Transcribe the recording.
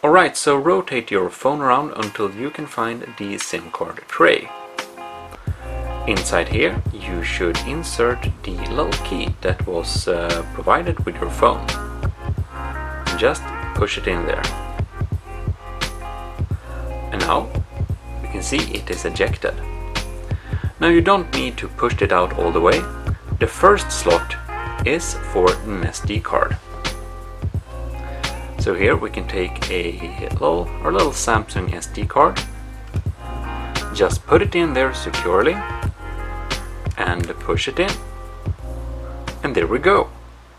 Alright, so rotate your phone around until you can find the SIM card tray. Inside here you should insert the little key that was provided with your phone. Just push it in there. And now we can see it is ejected. Now you don't need to push it out all the way. The first slot is for an SD card. So here we can take our little Samsung SD card, just put it in there securely and push it in, and there we go.